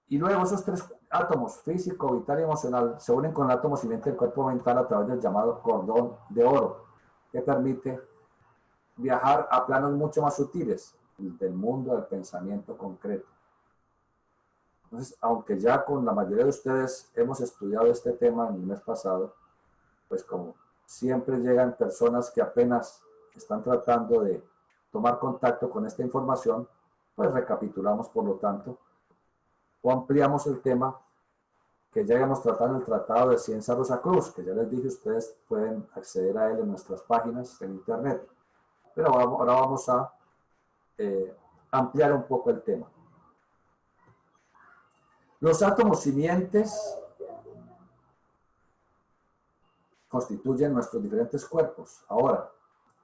Y luego esos tres átomos, físico, vital y emocional, se unen con el átomo siguiente del cuerpo mental a través del llamado cordón de oro, que permite viajar a planos mucho más sutiles del mundo del pensamiento concreto. Entonces, aunque ya con la mayoría de ustedes hemos estudiado este tema en el mes pasado, pues como siempre llegan personas que apenas están tratando de tomar contacto con esta información, pues recapitulamos por lo tanto o ampliamos el tema que ya habíamos tratado en el Tratado de Ciencia Rosacruz, que ya les dije, ustedes pueden acceder a él en nuestras páginas en internet. Pero ahora vamos a ampliar un poco el tema. Los átomos simientes constituyen nuestros diferentes cuerpos. Ahora,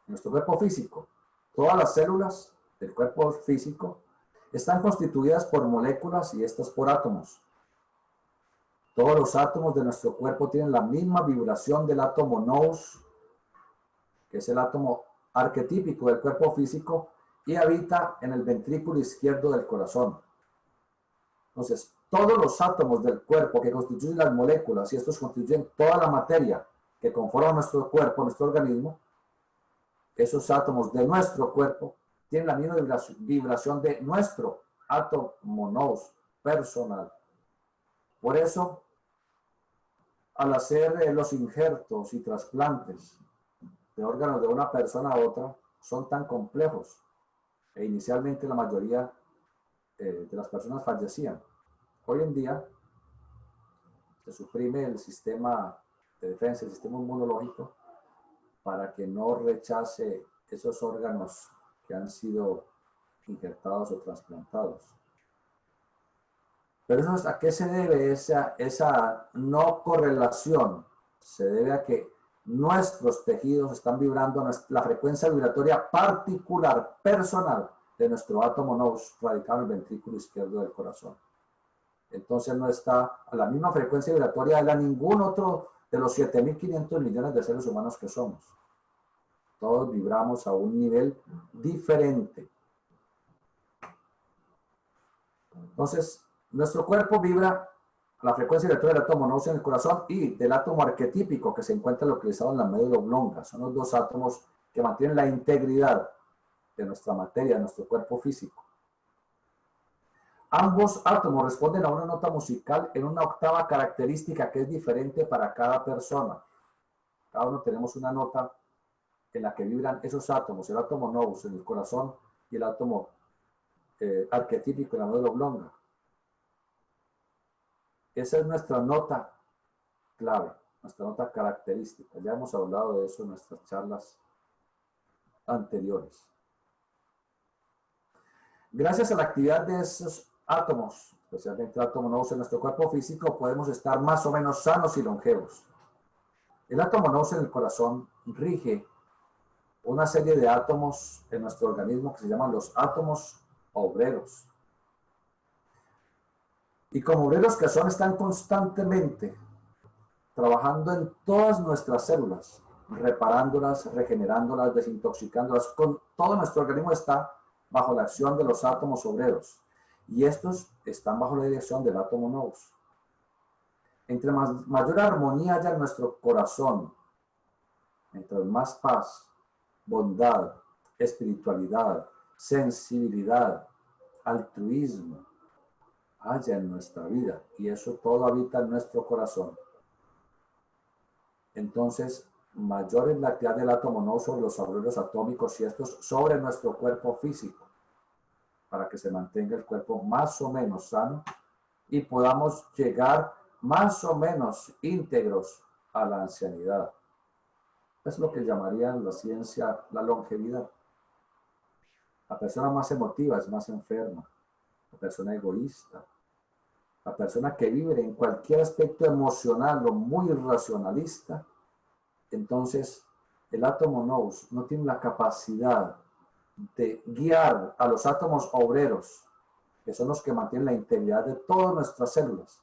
nuestro cuerpo físico, todas las células del cuerpo físico están constituidas por moléculas y estas por átomos. Todos los átomos de nuestro cuerpo tienen la misma vibración del átomo nous, que es el átomo arquetípico del cuerpo físico, y habita en el ventrículo izquierdo del corazón. Entonces, todos los átomos del cuerpo que constituyen las moléculas, y estos constituyen toda la materia que conforma nuestro cuerpo, nuestro organismo, esos átomos de nuestro cuerpo tienen la misma vibración de nuestro átomo nous personal. Por eso, al hacer los injertos y trasplantes de órganos de una persona a otra, son tan complejos. E inicialmente la mayoría de las personas fallecían. Hoy en día se suprime el sistema de defensa, el sistema inmunológico, para que no rechace esos órganos que han sido injertados o trasplantados. Pero eso, ¿a qué se debe esa no correlación? Se debe a que nuestros tejidos están vibrando la frecuencia vibratoria particular, personal, de nuestro átomo nous radicado en el ventrículo izquierdo del corazón. Entonces no está a la misma frecuencia vibratoria de ningún otro de los 7.500 millones de seres humanos que somos. Todos vibramos a un nivel diferente. Entonces, nuestro cuerpo vibra la frecuencia vibratoria del átomo nous en el corazón y del átomo arquetípico que se encuentra localizado en la médula oblonga. Son los dos átomos que mantienen la integridad de nuestra materia, de nuestro cuerpo físico. Ambos átomos responden a una nota musical en una octava característica que es diferente para cada persona. Cada uno tenemos una nota en la que vibran esos átomos, el átomo nous en el corazón y el átomo arquetípico en la médula oblonga. Esa es nuestra nota clave, nuestra nota característica. Ya hemos hablado de eso en nuestras charlas anteriores. Gracias a la actividad de esos átomos, especialmente el átomo nous en nuestro cuerpo físico, podemos estar más o menos sanos y longevos. El átomo nous en el corazón rige una serie de átomos en nuestro organismo que se llaman los átomos obreros. Y como obreros que son, están constantemente trabajando en todas nuestras células, reparándolas, regenerándolas, desintoxicándolas. Todo nuestro organismo está bajo la acción de los átomos obreros. Y estos están bajo la dirección del átomo nous. Entre mayor armonía haya en nuestro corazón, entre más paz, bondad, espiritualidad, sensibilidad, altruismo haya en nuestra vida, y eso todo habita en nuestro corazón, entonces mayor es la actividad del átomo nous sobre los obreros atómicos y estos sobre nuestro cuerpo físico, para que se mantenga el cuerpo más o menos sano y podamos llegar más o menos íntegros a la ancianidad. Es lo que llamarían la ciencia la longevidad. La persona más emotiva es más enferma, la persona egoísta, la persona que vive en cualquier aspecto emocional o muy racionalista. Entonces el átomo nous no tiene la capacidad de guiar a los átomos obreros, que son los que mantienen la integridad de todas nuestras células.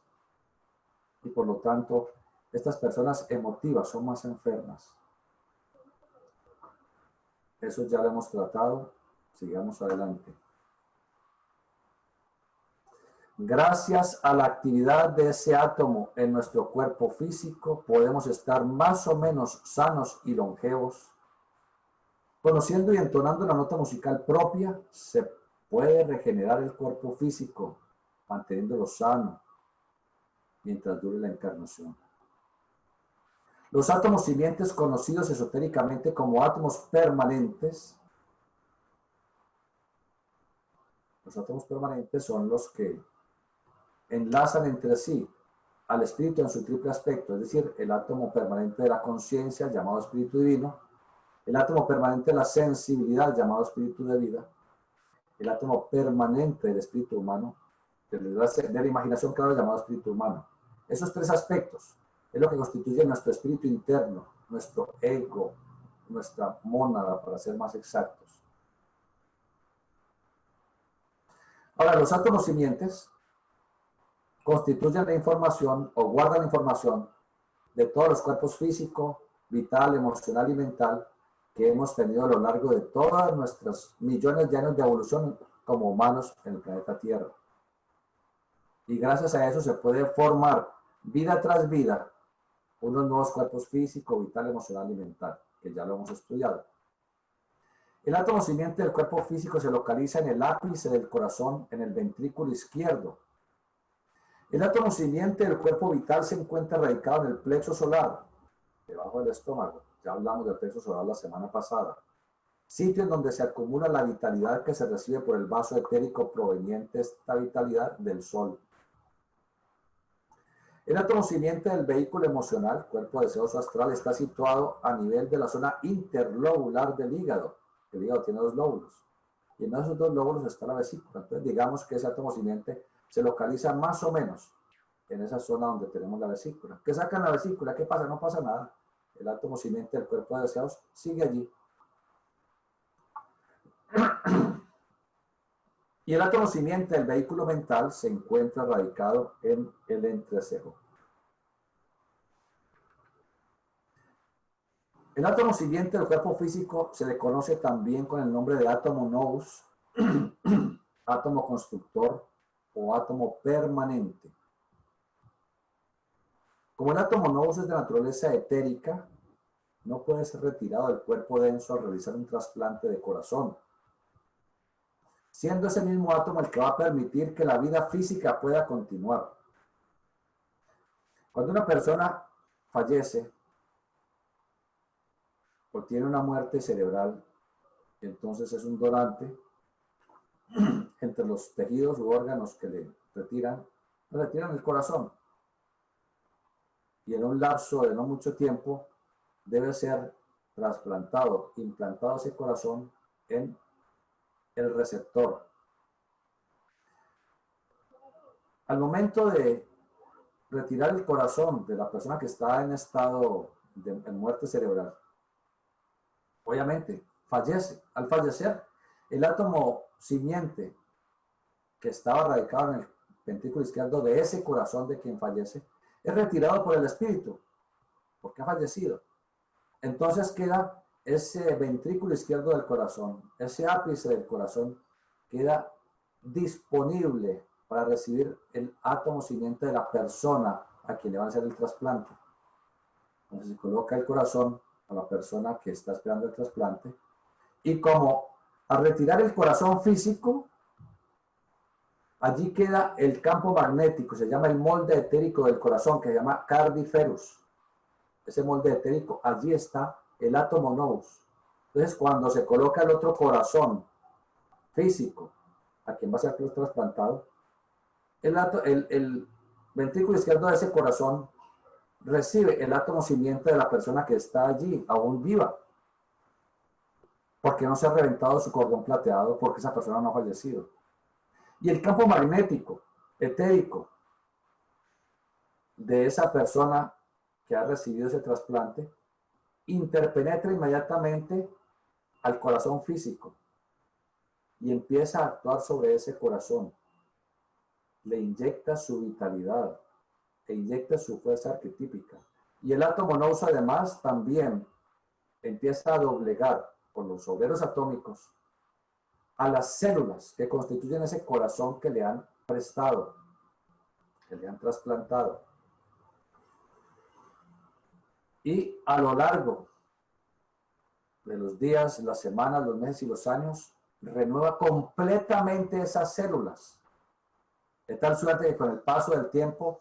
y por lo tanto estas personas emotivas son más enfermas. Eso ya lo hemos tratado. Sigamos adelante. Gracias a la actividad de ese átomo en nuestro cuerpo físico, podemos estar más o menos sanos y longevos. Conociendo y entonando la nota musical propia, se puede regenerar el cuerpo físico, manteniéndolo sano mientras dure la encarnación. Los átomos simientes, conocidos esotéricamente como átomos permanentes, son los que enlazan entre sí al espíritu en su triple aspecto, es decir, el átomo permanente de la conciencia, llamado espíritu divino, el átomo permanente de la sensibilidad, llamado espíritu de vida, el átomo permanente del espíritu humano, de la imaginación, claro, llamado espíritu humano. Esos tres aspectos es lo que constituye nuestro espíritu interno, nuestro ego, nuestra mónada, para ser más exactos. Ahora, los átomos simientes constituyen la información o guardan información de todos los cuerpos físico, vital, emocional y mental que hemos tenido a lo largo de todas nuestras millones de años de evolución como humanos en el planeta Tierra. Y gracias a eso se puede formar vida tras vida unos nuevos cuerpos físico, vital, emocional y mental, que ya lo hemos estudiado. El átomo simiente del cuerpo físico se localiza en el ápice del corazón, en el ventrículo izquierdo. El átomo simiente del cuerpo vital se encuentra radicado en el plexo solar, debajo del estómago. Ya hablamos del plexo solar la semana pasada. Sitio en donde se acumula la vitalidad que se recibe por el vaso etérico proveniente de esta vitalidad del sol. El átomo simiente del vehículo emocional, cuerpo deseoso astral, está situado a nivel de la zona interlobular del hígado. El hígado tiene dos lóbulos. Y en esos dos lóbulos está la vesícula. Entonces, digamos que ese átomo simiente se localiza más o menos en esa zona donde tenemos la vesícula. ¿Qué saca en la vesícula? ¿Qué pasa? No pasa nada. El átomo simiente del cuerpo de deseos sigue allí. Y el átomo simiente del vehículo mental se encuentra radicado en el entrecejo. El átomo simiente del cuerpo físico se le conoce también con el nombre de átomo nous, átomo constructor o átomo permanente. Como el átomo nous es de naturaleza etérica, no puede ser retirado del cuerpo denso al realizar un trasplante de corazón, siendo ese mismo átomo el que va a permitir que la vida física pueda continuar. Cuando una persona fallece o tiene una muerte cerebral, entonces es un donante entre los tejidos u órganos que le retiran el corazón. Y en un lapso de no mucho tiempo debe ser trasplantado, implantado ese corazón en el receptor. Al momento de retirar el corazón de la persona que está en estado de muerte cerebral, obviamente fallece. Al fallecer, el átomo simiente que estaba radicado en el ventrículo izquierdo de ese corazón de quien fallece es retirado por el espíritu, porque ha fallecido. Entonces queda ese ventrículo izquierdo del corazón, ese ápice del corazón, queda disponible para recibir el átomo simiente de la persona a quien le va a hacer el trasplante. Entonces se coloca el corazón a la persona que está esperando el trasplante, y como al retirar el corazón físico, allí queda el campo magnético, se llama el molde etérico del corazón, que se llama cardiferus. Ese molde etérico, allí está el átomo nous. Entonces, cuando se coloca el otro corazón físico, a quien va a ser trasplantado, el ventrículo izquierdo de ese corazón recibe el átomo simiente de la persona que está allí, aún viva, porque no se ha reventado su cordón plateado, porque esa persona no ha fallecido. Y el campo magnético, etérico, de esa persona que ha recibido ese trasplante, interpenetra inmediatamente al corazón físico y empieza a actuar sobre ese corazón. Le inyecta su vitalidad, e inyecte su fuerza arquetípica. Y el átomo nous además también empieza a doblegar por los obreros atómicos a las células que constituyen ese corazón que le han prestado, que le han trasplantado. Y a lo largo de los días, las semanas, los meses y los años, renueva completamente esas células. De tal suerte que con el paso del tiempo,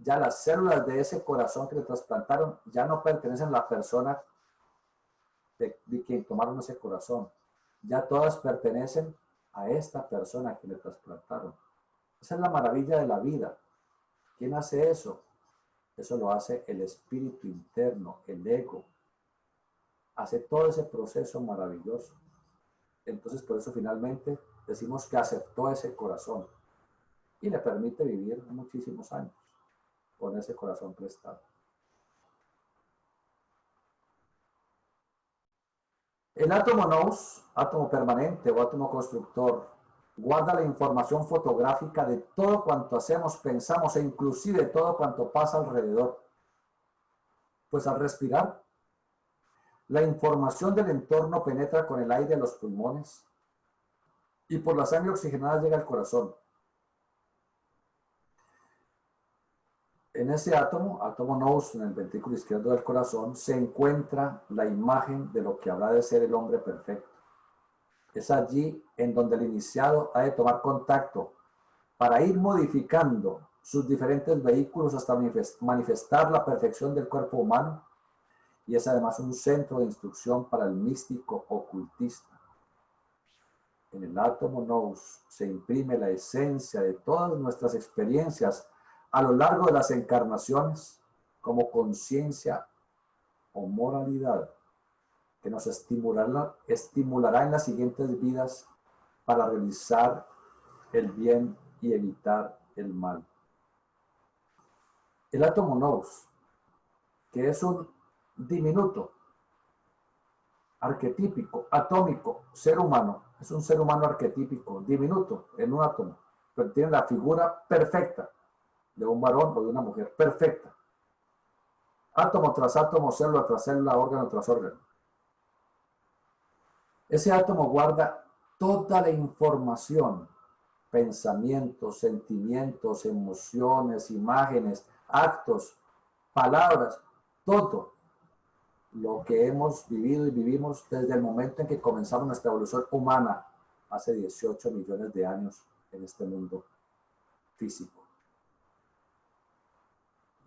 ya las células de ese corazón que le trasplantaron ya no pertenecen a la persona de quien tomaron ese corazón. Ya todas pertenecen a esta persona que le trasplantaron. Esa es la maravilla de la vida. ¿Quién hace eso? Eso lo hace el espíritu interno, el ego. Hace todo ese proceso maravilloso. Entonces, por eso finalmente decimos que aceptó ese corazón y le permite vivir muchísimos años con ese corazón prestado. El átomo nous, átomo permanente o átomo constructor, guarda la información fotográfica de todo cuanto hacemos, pensamos e inclusive todo cuanto pasa alrededor. Pues al respirar, la información del entorno penetra con el aire a los pulmones y por la sangre oxigenada llega al corazón. En ese átomo nous, en el ventrículo izquierdo del corazón, se encuentra la imagen de lo que habrá de ser el hombre perfecto. Es allí en donde el iniciado ha de tomar contacto para ir modificando sus diferentes vehículos hasta manifestar la perfección del cuerpo humano, y es además un centro de instrucción para el místico ocultista. En el átomo nous se imprime la esencia de todas nuestras experiencias a lo largo de las encarnaciones como conciencia o moralidad que nos estimulará en las siguientes vidas para realizar el bien y evitar el mal. El átomo nous, que es un diminuto, arquetípico, atómico, ser humano, es un ser humano arquetípico, diminuto en un átomo, pero tiene la figura perfecta de un varón o de una mujer, perfecta. Átomo tras átomo, célula tras célula, órgano tras órgano. Ese átomo guarda toda la información, pensamientos, sentimientos, emociones, imágenes, actos, palabras, todo lo que hemos vivido y vivimos desde el momento en que comenzamos nuestra evolución humana hace 18 millones de años en este mundo físico.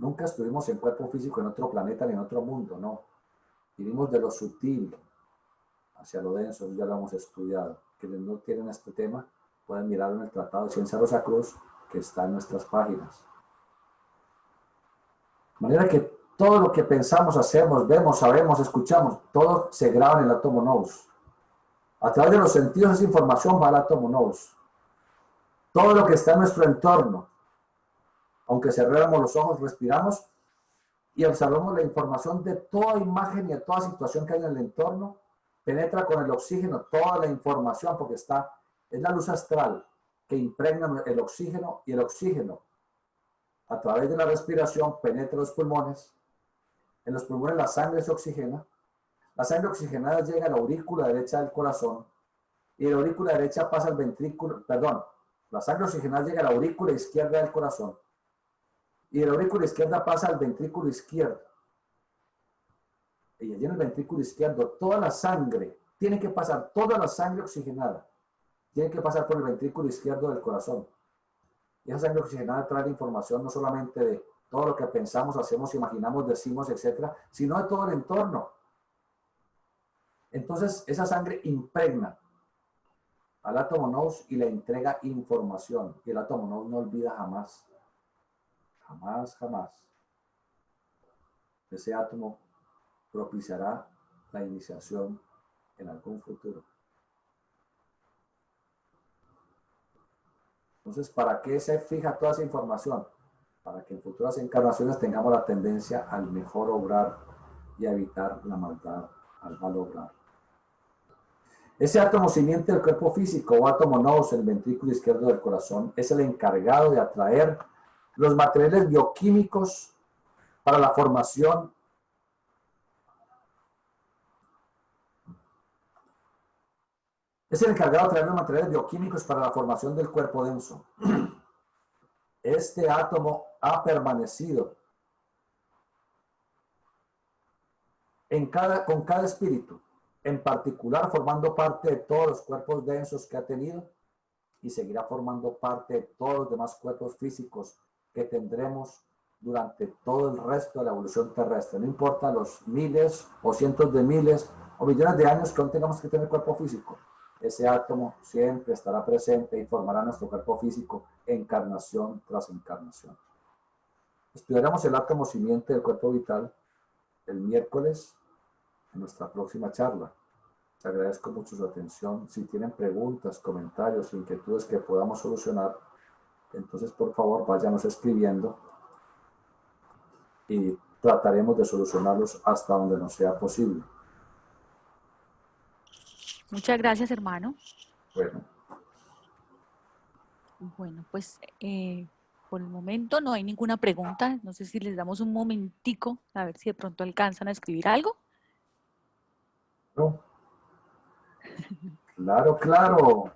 Nunca estuvimos en cuerpo físico en otro planeta ni en otro mundo, no. Vivimos de lo sutil hacia lo denso, ya lo hemos estudiado. Quienes no tienen este tema pueden mirarlo en el Tratado de Ciencia Rosacruz, que está en nuestras páginas. De manera que todo lo que pensamos, hacemos, vemos, sabemos, escuchamos, todo se graba en el átomo nous. A través de los sentidos esa información va al átomo nous. Todo lo que está en nuestro entorno, aunque cerráramos los ojos, respiramos y observamos la información de toda imagen y de toda situación que hay en el entorno, penetra con el oxígeno toda la información porque es la luz astral que impregna el oxígeno, y el oxígeno a través de la respiración penetra los pulmones. En los pulmones la sangre se oxigena, la sangre oxigenada llega a la aurícula derecha del corazón y de la aurícula derecha pasa al ventrículo, la sangre oxigenada llega a la aurícula izquierda del corazón y de la aurícula izquierda pasa al ventrículo izquierdo. Y allí en el ventrículo izquierdo toda la sangre, tiene que pasar, toda la sangre oxigenada, tiene que pasar por el ventrículo izquierdo del corazón. Y esa sangre oxigenada trae la información no solamente de todo lo que pensamos, hacemos, imaginamos, decimos, etcétera, sino de todo el entorno. Entonces, esa sangre impregna al átomo nous y le entrega información. Y el átomo nous no olvida jamás. Jamás, jamás. Ese átomo propiciará la iniciación en algún futuro. Entonces, ¿para qué se fija toda esa información? Para que en futuras encarnaciones tengamos la tendencia al mejor obrar y a evitar la maldad al mal obrar. Ese átomo simiente del cuerpo físico o átomo nous, el ventrículo izquierdo del corazón, es el encargado de atraer Los materiales bioquímicos para la formación es el encargado de traer los materiales bioquímicos para la formación del cuerpo denso. Este átomo ha permanecido con cada espíritu, en particular formando parte de todos los cuerpos densos que ha tenido y seguirá formando parte de todos los demás cuerpos físicos que tendremos durante todo el resto de la evolución terrestre. No importa los miles o cientos de miles o millones de años que aún tengamos que tener cuerpo físico. Ese átomo siempre estará presente y formará nuestro cuerpo físico encarnación tras encarnación. Estudiaremos el átomo simiente del cuerpo vital el miércoles en nuestra próxima charla. Les agradezco mucho su atención. Si tienen preguntas, comentarios, inquietudes que podamos solucionar, entonces por favor váyanos escribiendo y trataremos de solucionarlos hasta donde nos sea posible. Muchas gracias, hermano. Bueno. Bueno, pues por el momento no hay ninguna pregunta. No sé si les damos un momentico a ver si de pronto alcanzan a escribir algo. No. Claro, claro.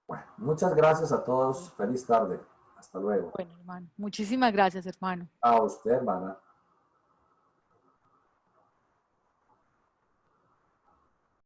Bueno, muchas gracias a todos. Feliz tarde. Hasta luego. Bueno, hermano, muchísimas gracias, hermano. A usted, hermana.